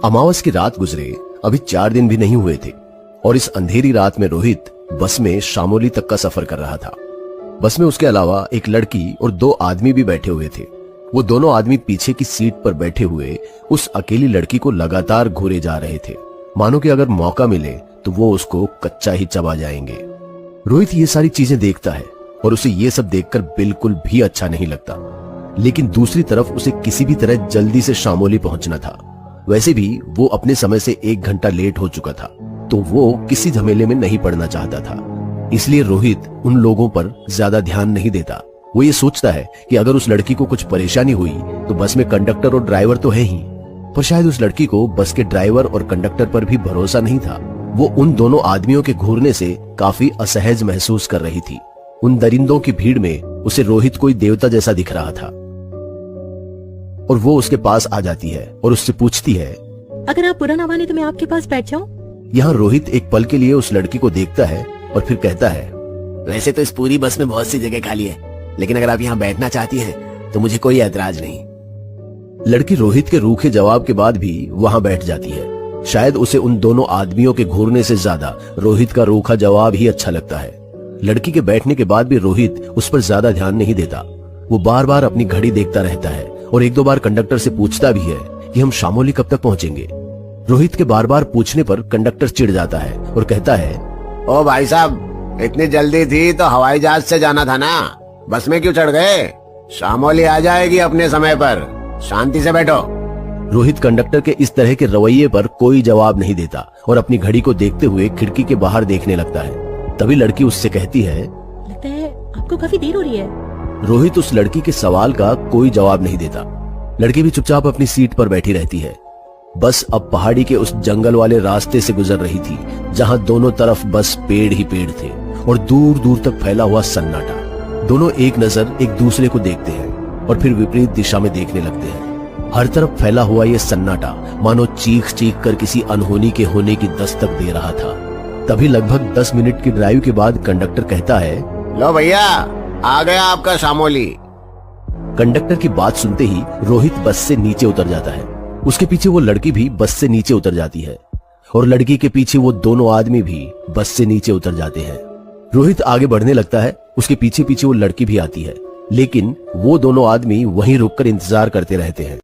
अमावस की रात गुजरे अभी 4 दिन भी नहीं हुए थे और इस अंधेरी रात में रोहित बस में शामोली तक का सफर कर रहा था। बस में उसके अलावा एक लड़की और 2 आदमी भी बैठे हुए थे। वो दोनों आदमी पीछे की सीट पर बैठे हुए उस अकेली लड़की को लगातार घूरे जा रहे थे, मानो कि अगर मौका मिले तो वो उसको कच्चा ही चबा जाएंगे। रोहित ये सारी चीजें देखता है और उसे ये सब देखकर बिल्कुल भी अच्छा नहीं लगता, लेकिन दूसरी तरफ उसे किसी भी तरह जल्दी से शामोली पहुंचना था। वैसे भी वो अपने समय से 1 घंटा लेट हो चुका था, तो वो किसी झमेले में नहीं पड़ना चाहता था। इसलिए रोहित उन लोगों पर ज्यादा ध्यान नहीं देता। वो ये सोचता है कि अगर उस लड़की को कुछ परेशानी हुई तो बस में कंडक्टर और ड्राइवर तो है ही, पर शायद उस लड़की को बस के ड्राइवर और कंडक्टर पर भी भरोसा नहीं था। वो उन दोनों आदमियों के घूरने से काफी असहज महसूस कर रही थी। उन दरिंदों की भीड़ में उसे रोहित कोई देवता जैसा दिख रहा था और वो उसके पास आ जाती है और उससे पूछती है, अगर आप बुरा ना माने तो मैं आपके पास बैठ जाऊं? यहाँ रोहित एक पल के लिए उस लड़की को देखता है और फिर कहता है, वैसे तो इस पूरी बस में बहुत सी जगह खाली है, लेकिन अगर आप यहाँ बैठना चाहती हैं तो मुझे कोई ऐतराज नहीं। लड़की रोहित के रूखे जवाब के बाद भी वहाँ बैठ जाती है। शायद उसे उन दोनों आदमियों के घूरने से ज्यादा रोहित का रूखा जवाब ही अच्छा लगता है। लड़की के बैठने के बाद भी रोहित उस पर ज्यादा ध्यान नहीं देता। वो बार बार अपनी घड़ी देखता रहता है और 1-2 बार कंडक्टर से पूछता भी है कि हम शामोली कब तक पहुंचेंगे। रोहित के बार बार पूछने पर कंडक्टर चिढ़ जाता है और कहता है, ओ भाई साहब, इतनी जल्दी थी तो हवाई जहाज से जाना था ना, बस में क्यों चढ़ गए? शामोली आ जाएगी अपने समय पर, शांति से बैठो। रोहित कंडक्टर के इस तरह के रवैये पर कोई जवाब नहीं देता और अपनी घड़ी को देखते हुए खिड़की के बाहर देखने लगता है। तभी लड़की उससे कहती है, लगता है आपको काफी देर हो रही है। रोहित उस लड़की के सवाल का कोई जवाब नहीं देता। लड़की भी चुपचाप अपनी सीट पर बैठी रहती है। बस अब पहाड़ी के उस जंगल वाले रास्ते से गुजर रही थी, जहां दोनों तरफ बस पेड़ ही पेड़ थे और दूर दूर तक फैला हुआ सन्नाटा। दोनों एक नजर एक दूसरे को देखते हैं और फिर विपरीत दिशा में देखने लगते हैं। हर तरफ फैला हुआ ये सन्नाटा मानो चीख चीख कर किसी अनहोनी के होने की दस्तक दे रहा था। तभी लगभग 10 मिनट की ड्राइव के बाद कंडक्टर कहता है, लो भैया, आ गया आपका शामोली। कंडक्टर की बात सुनते ही रोहित बस से नीचे उतर जाता है। उसके पीछे वो लड़की भी बस से नीचे उतर जाती है और लड़की के पीछे वो दोनों आदमी भी बस से नीचे उतर जाते हैं। रोहित आगे बढ़ने लगता है। उसके पीछे पीछे वो लड़की भी आती है, लेकिन वो दोनों आदमी वहीं रुककर इंतजार करते रहते हैं।